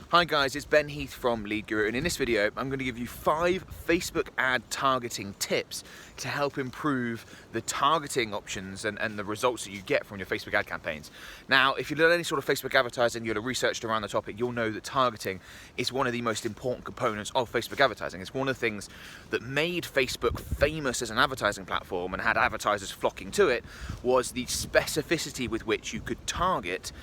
Hi guys, it's Ben Heath from Lead Guru, and in this video I'm going to give you 5 Facebook ad targeting tips to help improve the targeting options and the results that you get from your Facebook ad campaigns. Now, if you've done any sort of Facebook advertising, you'll have researched around the topic, you'll know that targeting is one of the most important components of Facebook advertising. It's one of the things that made Facebook famous as an advertising platform and had advertisers flocking to it, was the specificity with which you could target,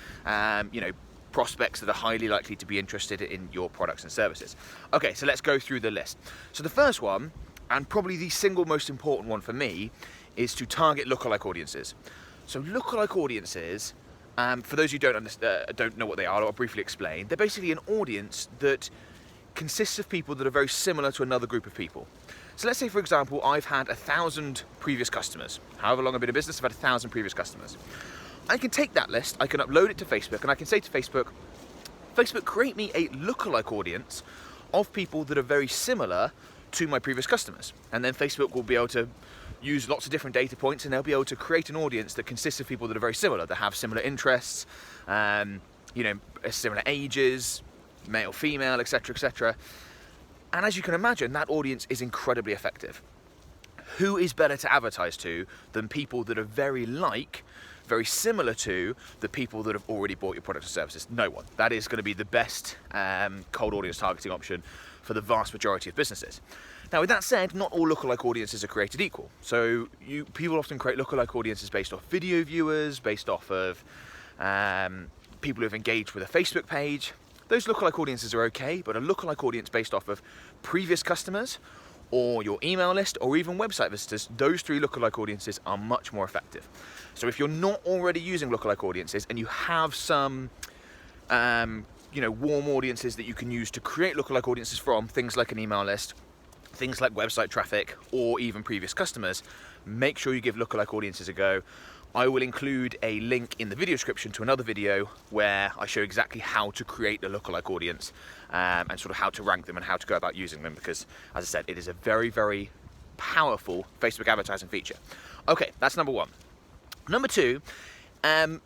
prospects that are highly likely to be interested in your products and services. Okay, so let's go through the list. So the first one, and probably the single most important one for me, is to target lookalike audiences. So lookalike audiences, for those who don't know what they are, I'll briefly explain. They're basically an audience that consists of people that are very similar to another group of people. So let's say, for example, I've had 1,000 previous customers. However long I've been in business, I've had 1,000 previous customers. I can take that list, I can upload it to Facebook, and I can say to Facebook, create me a lookalike audience of people that are very similar to my previous customers. And then Facebook will be able to use lots of different data points, and they'll be able to create an audience that consists of people that are very similar, that have similar interests, similar ages, male, female, etc., etc. And as you can imagine, that audience is incredibly effective. Who is better to advertise to than people that are very similar to the people that have already bought your products or services? No one. That is going to be the best cold audience targeting option for the vast majority of businesses. Now, with that said, not all lookalike audiences are created equal. So people often create lookalike audiences based off video viewers, based off of people who have engaged with a Facebook page. Those lookalike audiences are okay, but a lookalike audience based off of previous customers, or your email list, or even website visitors, those 3 lookalike audiences are much more effective. So if you're not already using lookalike audiences and you have some warm audiences that you can use to create lookalike audiences from, things like an email list, things like website traffic, or even previous customers, make sure you give lookalike audiences a go. I will include a link in the video description to another video where I show exactly how to create a lookalike audience and sort of how to rank them and how to go about using them, because, as I said, it is a very, very powerful Facebook advertising feature. Okay, that's number 1. Number 2,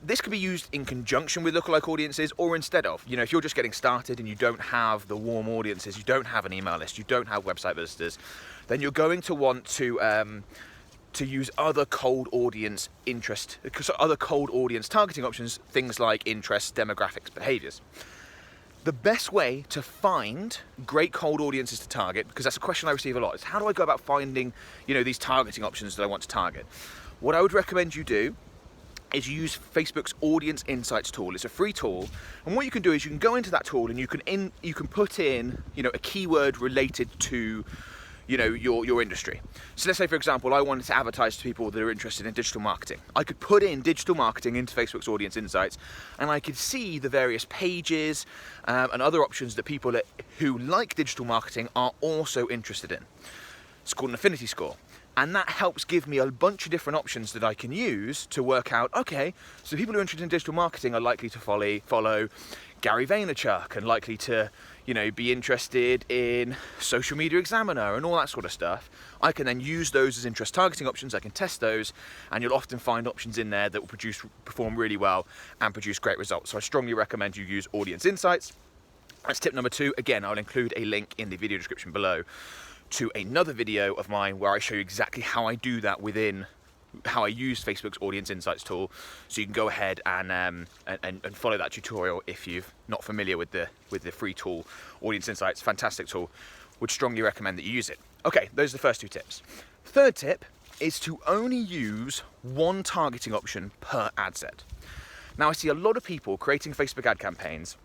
this can be used in conjunction with lookalike audiences or instead of. If you're just getting started and you don't have the warm audiences, you don't have an email list, you don't have website visitors, then you're going to want to use other cold audience targeting options, things like interests, demographics, behaviors. The best way to find great cold audiences to target, because that's a question I receive a lot, is how do I go about finding, these targeting options that I want to target? What I would recommend you do is you use Facebook's Audience Insights tool. It's a free tool, and what you can do is you can go into that tool and you can put in, a keyword related to your industry. So let's say, for example, I wanted to advertise to people that are interested in digital marketing. I could put in digital marketing into Facebook's Audience Insights, and I could see the various pages and other options that people who like digital marketing are also interested in. It's called an affinity score. And that helps give me a bunch of different options that I can use to work out, okay, so people who are interested in digital marketing are likely to follow Gary Vaynerchuk, and likely to, be interested in Social Media Examiner and all that sort of stuff. I can then use those as interest targeting options. I can test those, and you'll often find options in there that will perform really well and produce great results. So I strongly recommend you use Audience Insights. That's tip number 2. Again, I'll include a link in the video description below to another video of mine where I show you exactly how I do that how I use Facebook's Audience Insights tool. So you can go ahead and follow that tutorial if you're not familiar with the free tool, Audience Insights. Fantastic tool. Would strongly recommend that you use it. Okay, those are the first 2 tips. Third tip is to only use one targeting option per ad set. Now, I see a lot of people creating Facebook ad campaigns,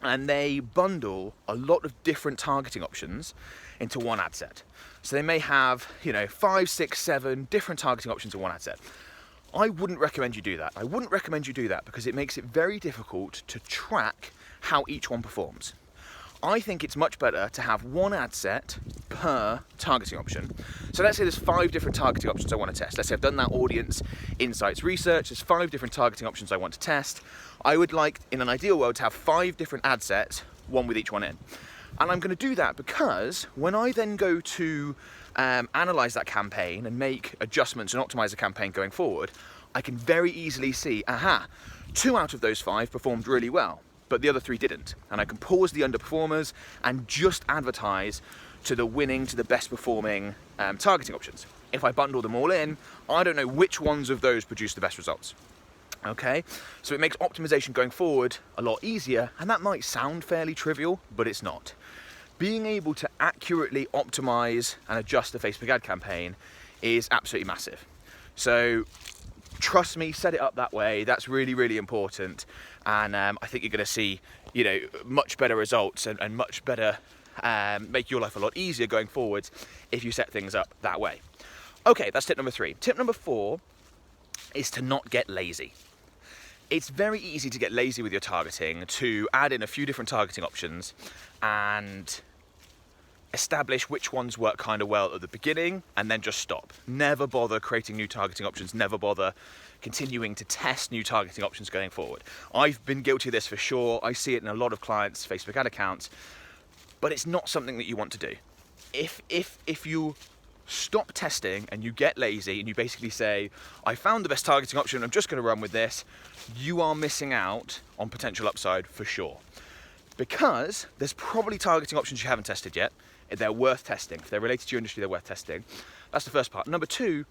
and they bundle a lot of different targeting options into one ad set. So they may have, 5, 6, 7 different targeting options in one ad set. I wouldn't recommend you do that. I wouldn't recommend you do that because it makes it very difficult to track how each one performs. I think it's much better to have one ad set per targeting option. So let's say there's 5 different targeting options I want to test. Let's say I've done that Audience Insights research. There's 5 different targeting options I want to test. I would like, in an ideal world, to have 5 different ad sets, one with each one in. And I'm going to do that because when I then go to analyze that campaign and make adjustments and optimize the campaign going forward, I can very easily see, 2 out of those 5 performed really well. but the other 3 didn't. And I can pause the underperformers and just advertise to the winning, to the best performing targeting options. If I bundle them all in, I don't know which ones of those produce the best results. Okay, so it makes optimization going forward a lot easier, and that might sound fairly trivial, but it's not. Being able to accurately optimize and adjust the Facebook ad campaign is absolutely massive. So trust me, set it up that way. That's really, really important. And I think you're going to see, much better results and much better, make your life a lot easier going forwards if you set things up that way. Okay, that's tip number 3. Tip number 4 is to not get lazy. It's very easy to get lazy with your targeting, to add in a few different targeting options and establish which ones work kind of well at the beginning and then just stop. Never bother creating new targeting options, never bother continuing to test new targeting options going forward. I've been guilty of this for sure. I see it in a lot of clients' Facebook ad accounts, but it's not something that you want to do. If you stop testing and you get lazy and you basically say, I found the best targeting option, I'm just going to run with this, you are missing out on potential upside for sure. Because there's probably targeting options you haven't tested yet. They're worth testing. If they're related to your industry, they're worth testing. That's the first part. Number 2,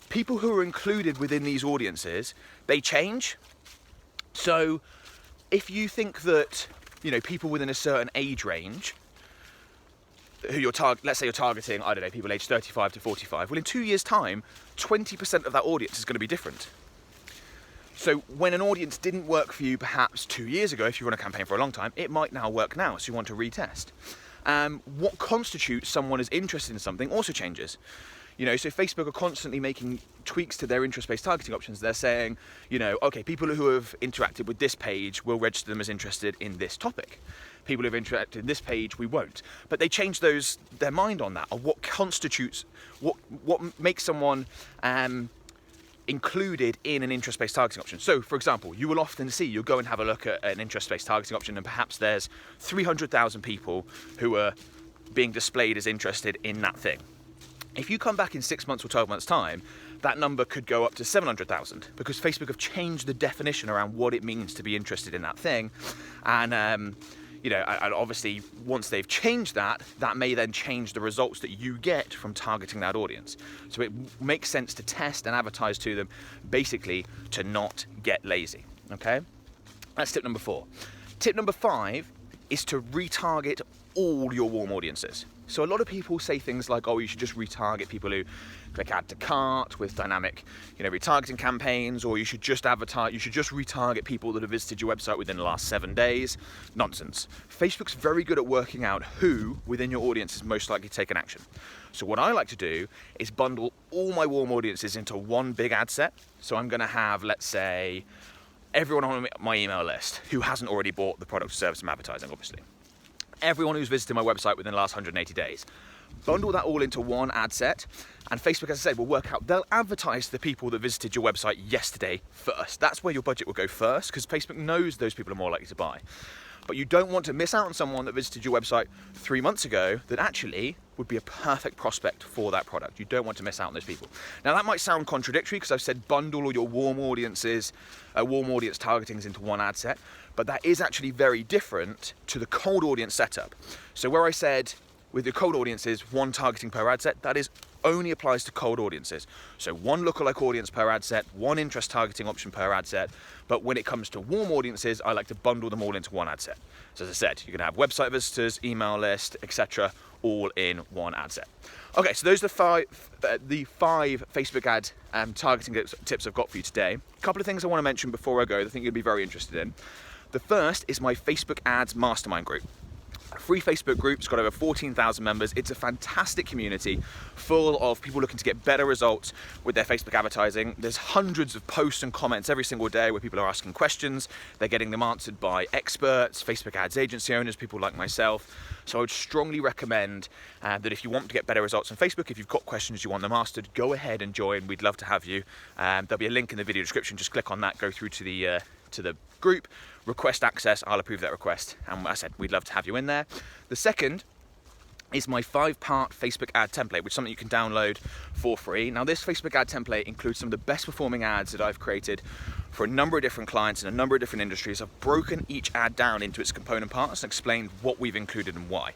people who are included within these audiences, they change. So if you think that, people within a certain age range, who you're let's say you're targeting, I don't know, people aged 35 to 45. Well, in 2 years' time, 20% of that audience is going to be different. So when an audience didn't work for you perhaps 2 years ago, if you run a campaign for a long time, it might now work now, so you want to retest. What constitutes someone as interested in something also changes. So Facebook are constantly making tweaks to their interest-based targeting options. They're saying, okay, people who have interacted with this page, will register them as interested in this topic. People who have interacted in this page, we won't. But they change their mind on that, of what constitutes, what makes someone included in an interest-based targeting option. So, for example, you will often see, you'll go and have a look at an interest-based targeting option, and perhaps there's 300,000 people who are being displayed as interested in that thing. If you come back in 6 months or 12 months' time, that number could go up to 700,000 because Facebook have changed the definition around what it means to be interested in that thing. And, and obviously once they've changed that, that may then change the results that you get from targeting that audience. So it makes sense to test and advertise to them, basically to not get lazy, okay? That's tip number 4. Tip number 5 is to retarget all your warm audiences. So a lot of people say things like, oh, you should just retarget people who click add to cart with dynamic, retargeting campaigns, or you should just retarget people that have visited your website within the last 7 days. Nonsense. Facebook's very good at working out who within your audience is most likely to take an action. So what I like to do is bundle all my warm audiences into one big ad set. So I'm going to have, let's say, everyone on my email list who hasn't already bought the product or service I'm advertising, obviously. Everyone who's visited my website within the last 180 days. Bundle that all into one ad set, and Facebook, as I said, will work out. They'll advertise to the people that visited your website yesterday first. That's where your budget will go first, because Facebook knows those people are more likely to buy. But you don't want to miss out on someone that visited your website 3 months ago that actually would be a perfect prospect for that product. You don't want to miss out on those people. Now that might sound contradictory because I've said bundle all your warm audience targetings into one ad set, but that is actually very different to the cold audience setup. So where I said with the cold audiences, one targeting per ad set, that is only applies to cold audiences. So one lookalike audience per ad set, one interest targeting option per ad set. But when it comes to warm audiences, I like to bundle them all into one ad set. So as I said, you're gonna have website visitors, email list, etc., all in one ad set. Okay, so those are the five Facebook ad targeting tips I've got for you today. A couple of things I want to mention before I go that I think you'll be very interested in. The first is my Facebook ads mastermind group. A free Facebook group. It's got over 14,000 members. It's a fantastic community full of people looking to get better results with their Facebook advertising. There's hundreds of posts and comments every single day where people are asking questions. They're getting them answered by experts, Facebook ads agency owners, people like myself. So I would strongly recommend that if you want to get better results on Facebook, if you've got questions you want them answered, go ahead and join. We'd love to have you. There'll be a link in the video description. Just click on that, go through to the group, request access, I'll approve that request, and as I said, we'd love to have you in there. The second is my 5-part Facebook ad template, which is something you can download for free. Now, this Facebook ad template includes some of the best performing ads that I've created for a number of different clients in a number of different industries. I've broken each ad down into its component parts and explained what we've included and why.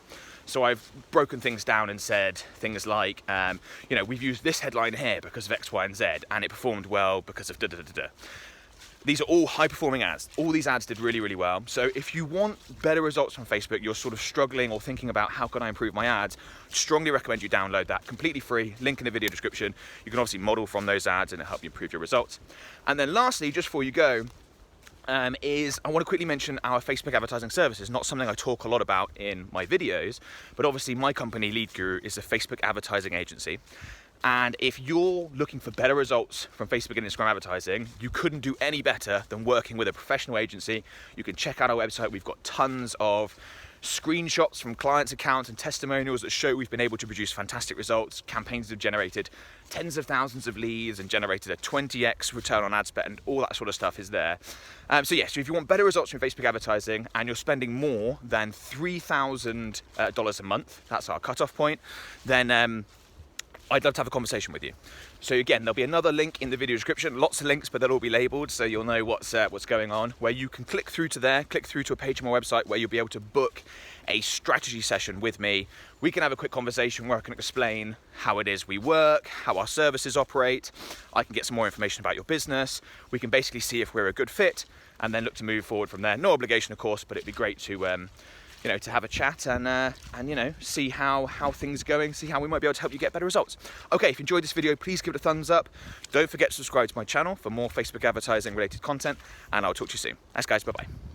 So I've broken things down and said things like, we've used this headline here because of X, Y, and Z, and it performed well because of da-da-da-da-da. These are all high-performing ads. All these ads did really, really well. So if you want better results from Facebook, you're sort of struggling or thinking about how can I improve my ads, strongly recommend you download that, completely free, link in the video description. You can obviously model from those ads and it'll help you improve your results. And then lastly, just before you go, I want to quickly mention our Facebook advertising services. Not something I talk a lot about in my videos, but obviously my company, Lead Guru, is a Facebook advertising agency. And if you're looking for better results from Facebook and Instagram advertising, you couldn't do any better than working with a professional agency. You can check out our website. We've got tons of screenshots from clients' accounts and testimonials that show we've been able to produce fantastic results. Campaigns have generated tens of thousands of leads and generated a 20x return on ad spend, and all that sort of stuff is there. So if you want better results from Facebook advertising and you're spending more than $3,000 a month, that's our cutoff point, then I'd love to have a conversation with you. So again, there'll be another link in the video description, lots of links, but they'll all be labeled so you'll know what's going on, where you can click through to a page on my website where you'll be able to book a strategy session with me. We can have a quick conversation where I can explain how it is we work, how our services operate. I can get some more information about your business. We can basically see if we're a good fit and then look to move forward from there. No obligation, of course, but it'd be great to to have a chat and see how things are going, see how we might be able to help you get better results. Okay, if you enjoyed this video, please give it a thumbs up. Don't forget to subscribe to my channel for more Facebook advertising related content, and I'll talk to you soon. Thanks guys, bye-bye.